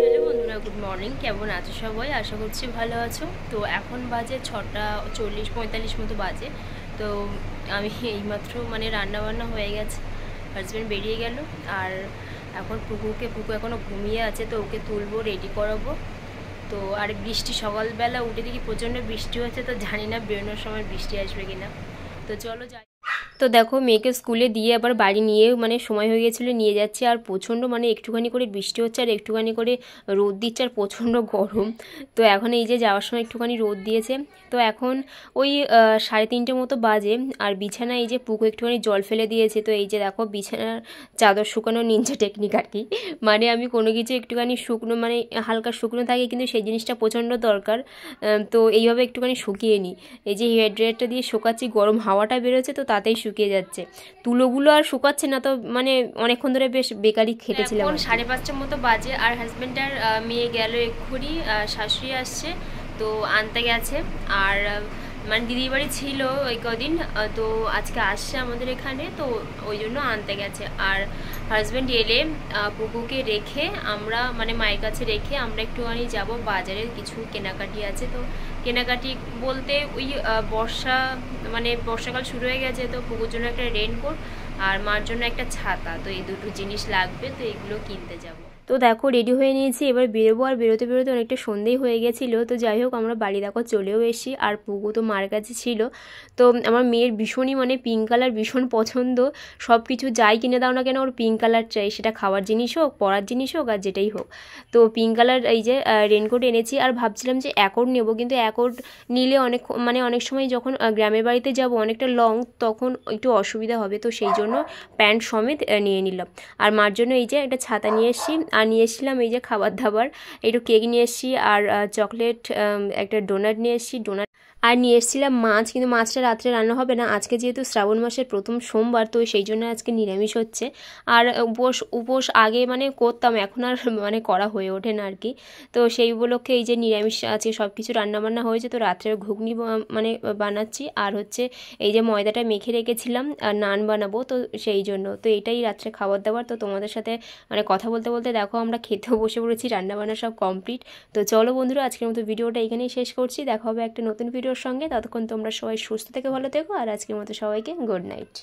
Hello বন্ধুরা, good morning. কেমন আছো সবাই? আশা করছি ভালো আছো। তো এখন বাজে 6:40-45 মতো বাজে। তো আমি এইমাত্র রান্নাবান্না হয়ে গেছে, হাজব্যান্ড বেরিয়ে গেল। আর এখন পুকু এখনও ঘুমিয়ে আছে, তো ওকে তুলবো, রেডি করাবো। তো আর বৃষ্টি, সকালবেলা উঠে দেখি প্রচণ্ড বৃষ্টি হচ্ছে, তো জানি না বেরোনোর সময় বৃষ্টি আসবে কিনা। তো চলো যাই। তো দেখো, মেয়েকে স্কুলে দিয়ে আবার বাড়ি নিয়ে সময় হয়ে গেছিলো, নিয়ে যাচ্ছি। আর প্রচণ্ড একটুখানি করে বৃষ্টি হচ্ছে আর একটুখানি করে রোদ দিচ্ছে, আর প্রচণ্ড গরম। তো এখন এই যে যাওয়ার সময় একটুখানি রোদ দিয়েছে। তো এখন ওই 3:30 মতো বাজে। আর বিছানায় এই যে পুকু একটুখানি জল ফেলে দিয়েছে। তো এই যে দেখো, বিছানার চাদর শুকানো নিনজা টেকনিক আর কি। আমি কোনো কিছু একটুখানি শুকনো হালকা শুকনো থাকে, কিন্তু সেই জিনিসটা প্রচণ্ড দরকার। তো এইভাবে একটুখানি শুকিয়ে নিই। এই যে হেয়ার ড্রায়ারটা দিয়ে শুকাচ্ছি, গরম হাওয়াটা বেরোচ্ছে, তো তাতেই শুকিয়ে যাচ্ছে। তুলোগুলো আর শুকাচ্ছে না, তো অনেকক্ষণ ধরে বেশ বেকারি খেটেছিলাম। এখন 5:30 মতো বাজে, আর হাজব্যান্ড আর মেয়ে গেল এক্ষুনি। শাশুড়ি আসছে, তো আনতে গেছে। আর দিদির বাড়ি ছিল ওই কদিন, তো আজকে আসছে আমাদের এখানে, তো ওই জন্য আনতে গেছে। আর হাজব্যান্ড এলে পুকুকে রেখে আমরা মায়ের কাছে রেখে আমরা একটুখানি যাব বাজারে, কিছু কেনাকাটি আছে। তো কেনাকাটি বলতে ওই বর্ষাকাল শুরু হয়ে গেছে, তো পুকুর জন্য একটা রেইনকোট আর মার জন্য একটা ছাতা, তো এই দুটো জিনিস লাগবে, তো এগুলো কিনতে যাব। তো দেখো, রেডি হয়ে নিয়েছি, এবার বেরোবো। আর বেরোতে বেরোতে অনেকটা সন্ধেই হয়ে গেছিলো। তো যাই হোক, আমরা বাড়ি দেখো চলেও এসেছি। আর পুকু তো মার কাছে ছিল। তো আমার মেয়ের ভীষণই পিঙ্ক কালার ভীষণ পছন্দ। সব কিছু যাই কিনে দাও না কেন, ওর পিঙ্ক কালার চাই, সেটা খাওয়ার জিনিস হোক, পরার জিনিস হোক, আর যেটাই হোক। তো পিঙ্ক কালার এই যে রেনকোট এনেছি। আর ভাবছিলাম যে অ্যাকর্ড নেবো, কিন্তু অ্যাকর্ড নিলে অনেক সময় যখন গ্রামের বাড়িতে যাব অনেকটা লং, তখন একটু অসুবিধা হবে। তো সেই জন্য প্যান্ট সমেত নিয়ে নিলাম। আর মার জন্য এই যে একটা ছাতা নিয়ে এসেছি। আর নিয়ে এসেছিলাম এই যে খাবার দাবার, একটু কেক নিয়ে এসেছি, আর চকলেট, একটা ডোনাট নিয়ে এসেছি, আর নিয়ে এসেছিলাম মাছ। কিন্তু মাছটা রাত্রে রান্না হবে না, আজকে যেহেতু শ্রাবণ মাসের প্রথম সোমবার, তো সেই জন্য আজকে নিরামিষ হচ্ছে। আর উপোস আগে করতাম, এখন আর করা হয়ে ওঠে না আর কি। তো সেই উপলক্ষে এই যে নিরামিষ আছে, সব কিছু রান্নাবান্না হয়েছে। তো রাত্রে ঘুগনি বানাচ্ছি। আর হচ্ছে এই যে ময়দাটা মেখে রেখেছিলাম, আর নান বানাবো, তো সেই জন্য। তো এটাই রাত্রে খাবার দাবার। তো তোমাদের সাথে কথা বলতে বলতে দেখো, আমরা খেতেও বসে পড়েছি, রান্নাবান্না সব কমপ্লিট। তো চলো বন্ধুরা, আজকের মতো ভিডিওটা এখানেই শেষ করছি। দেখা হবে একটা নতুন ভিডিওর সঙ্গে। ততক্ষণ তোমরা সবাই সুস্থ থেকে ভালো থেকো। আর আজকের মতো সবাইকে গুড নাইট।